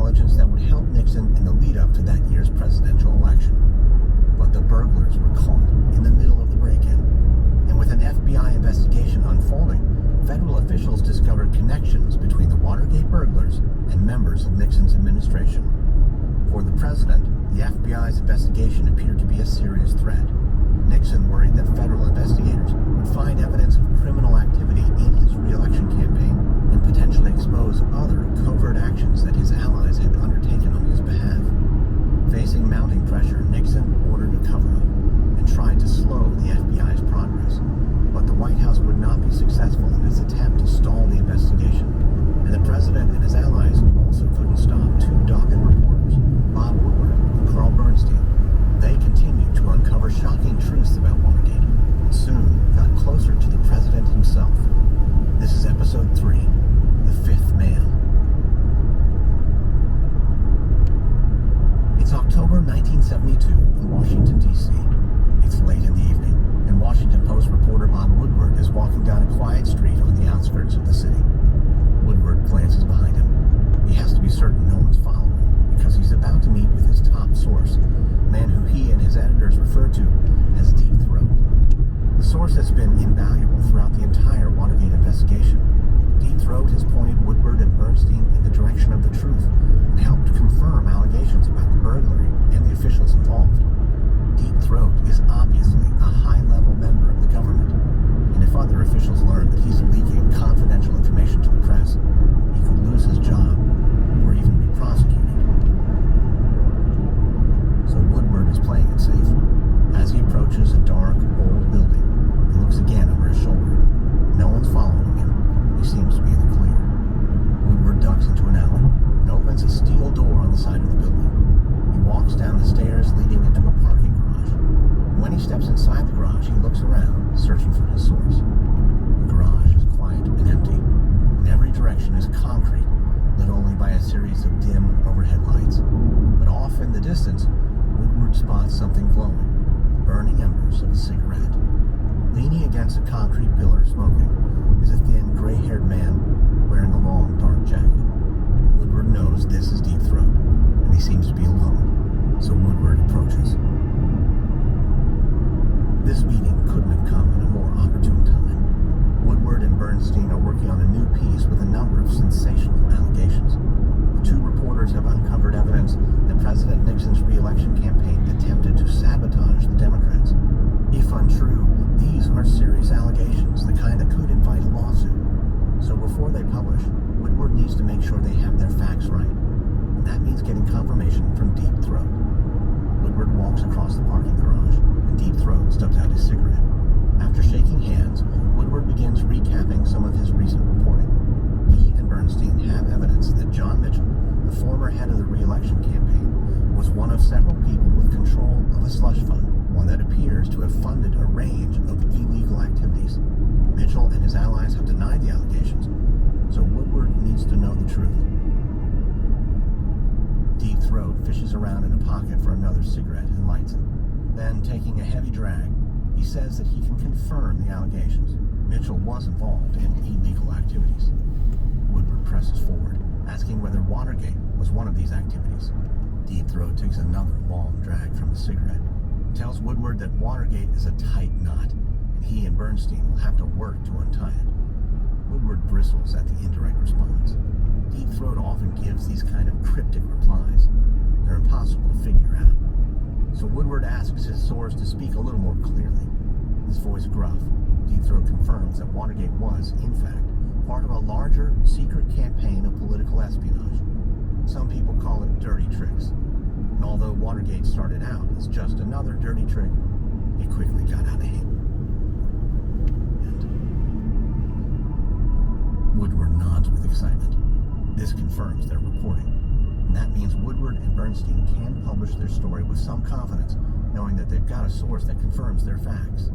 intelligence that would help Nixon in the lead-up to that year's presidential election. But the burglars were caught in the middle of the break-in. And with an FBI investigation unfolding, federal officials discovered connections between the Watergate burglars and members of Nixon's administration. For the president, the FBI's investigation appeared to be a serious threat. Nixon worried that federal investigators would find evidence of criminal activity in his re-election campaign and potentially expose other covert actions that his allies had undertaken on his behalf. Facing mounting pressure, Nixon ordered a cover-up and tried to slow the FBI's progress. But the White House would not be successful in its attempt to stall the investigation. And the president and his allies also couldn't stop two dogged reporters, Bob Woodward and Carl Bernstein. They continued to uncover shocking truths about Watergate and soon got closer to the president himself. This is episode 3, The Fifth Man. It's October 1972 in Washington, D.C. It's late in the evening, and Washington Post reporter Bob Woodward is walking down a quiet street on the outskirts of the city. Woodward glances behind him. He has to be certain no one's following, because he's about to meet with his top source, a man who he and his editors refer to as Deep Throat. The source has been invaluable throughout the entire Watergate investigation. Deep Throat has pointed Woodward and Bernstein in the direction of the truth and helped confirm allegations about the burglary and the officials involved. Deep Throat is obviously a high-level member of the government, and if other officials learn that he's leaking confidential information to the press, he could lose his job or even be prosecuted. So Woodward is playing it safe. As he approaches a dark, old building, he looks again over his shoulder. No one's following him. He seems to be in the clear. Woodward ducks into an alley and opens a steel door on the side of the building. He walks down the stairs leading into a parking garage. When he steps inside the garage, he looks around, searching for his source. The garage is quiet and empty. In every direction is concrete, lit only by a series of dim overhead lights. But off in the distance, Woodward spots something glowing, the burning embers of a cigarette. Leaning against a concrete pillar, smoking, is a thin, gray-haired man wearing a long, dark jacket. Woodward knows this is Deep Throat, and he seems to be alone, so Woodward approaches. This meeting couldn't have come at a more opportune time. Woodward and Bernstein are working on a new piece with a number of sensational allegations. The two reporters have uncovered evidence that President Nixon's re-election campaign attempted to sabotage the Democrats. If untrue, these are serious allegations, the kind that could invite a lawsuit. So before they publish, Woodward needs to make sure they have their facts right. And that means getting confirmation from Deep Throat. Woodward walks across the parking garage, and Deep Throat stubs out his cigarette. After shaking hands, Woodward begins recapping some of his recent reporting. He and Bernstein have evidence that John Mitchell, the former head of the re-election campaign, was one of several people with control of a slush fund, one that appears to have funded a range of illegal activities. Mitchell and his allies have denied the allegations, so Woodward needs to know the truth. Deep Throat fishes around in a pocket for another cigarette and lights it. Then, taking a heavy drag, he says that he can confirm the allegations. Mitchell was involved in illegal activities. Woodward presses forward, asking whether Watergate was one of these activities. Deep Throat takes another long drag from the cigarette, tells Woodward that Watergate is a tight knot, and he and Bernstein will have to work to untie it. Woodward bristles at the indirect response. Deep Throat often gives these kind of cryptic replies. They're impossible to figure out. So Woodward asks his source to speak a little more clearly. His voice gruff, Deep Throat confirms that Watergate was, in fact, part of a larger, secret campaign of political espionage. Some people call it dirty tricks. And although Watergate started out as just another dirty trick, it quickly got out of hand. And Woodward nods with excitement. This confirms their reporting. And that means Woodward and Bernstein can publish their story with some confidence, knowing that they've got a source that confirms their facts.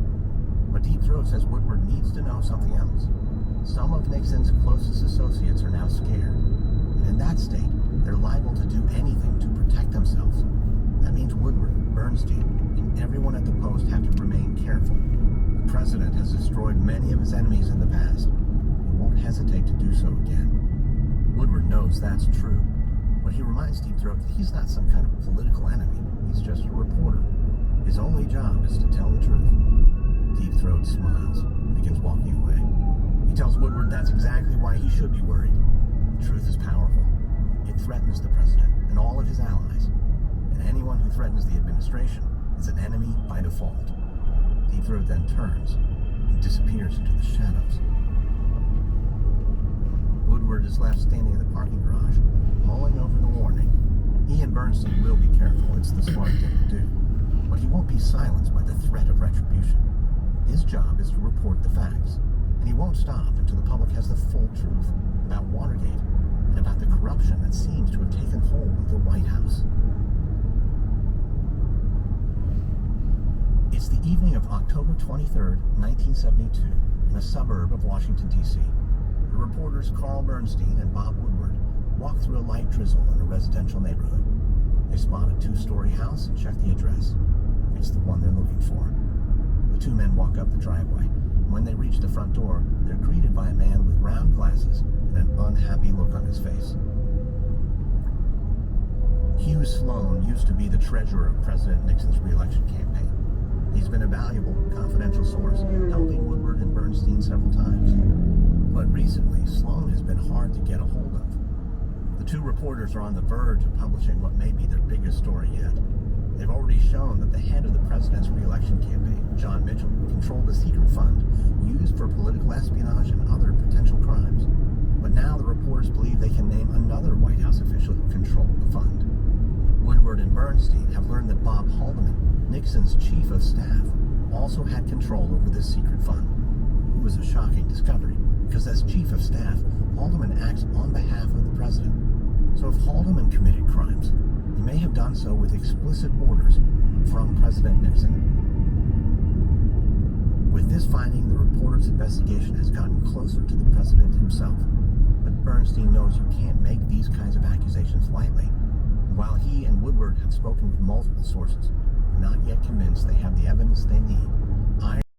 But Deep Throat says Woodward needs to know something else. Some of Nixon's closest associates are now scared. And in that state, they're liable to do anything to protect themselves. That means Woodward, Bernstein, and everyone at the Post have to remain careful. The president has destroyed many of his enemies in the past. He won't hesitate to do so again. Woodward knows that's true. But he reminds Deep Throat that he's not some kind of political enemy. He's just a reporter. His only job is to tell the truth. Deep Throat smiles and begins walking away. He tells Woodward that's exactly why he should be worried. The truth is powerful. It threatens the president and all of his allies. And anyone who threatens the administration is an enemy by default. Deep Throat then turns and disappears into the shadows. Woodward is left standing in the parking garage, mulling over the warning. He and Bernstein will be careful. It's the smart thing to do. But he won't be silenced by the threat of retribution. His job is to report the facts. And he won't stop until the public has the full truth about Watergate and about the corruption that seems to have taken hold of the White House. It's the evening of October 23rd, 1972, in a suburb of Washington, D.C. The reporters Carl Bernstein and Bob Woodward walk through a light drizzle in a residential neighborhood. They spot a 2-story house and check the address. It's the one they're looking for. The two men walk up the driveway, and when they reach the front door, they're greeted by a man with round glasses and an unhappy look on his face. Hugh Sloan used to be the treasurer of President Nixon's re-election campaign. He's been a valuable, confidential source, helping Woodward and Bernstein several times. But recently, Sloan has been hard to get a hold of. The two reporters are on the verge of publishing what may be their biggest story yet. They've already shown that the head of the president's re-election campaign, John Mitchell, controlled a secret fund used for political espionage and other potential crimes. But now the reporters believe they can name another White House official who controlled the fund. Woodward and Bernstein have learned that Bob Haldeman, Nixon's chief of staff, also had control over this secret fund. It was a shocking discovery, because as chief of staff, Haldeman acts on behalf of the president. So if Haldeman committed crimes, he may have done so with explicit orders from President Nixon. With this finding, the reporter's investigation has gotten closer to the president himself. But Bernstein knows you can't make these kinds of accusations lightly. While he and Woodward have spoken with multiple sources, they're not yet convinced they have the evidence they need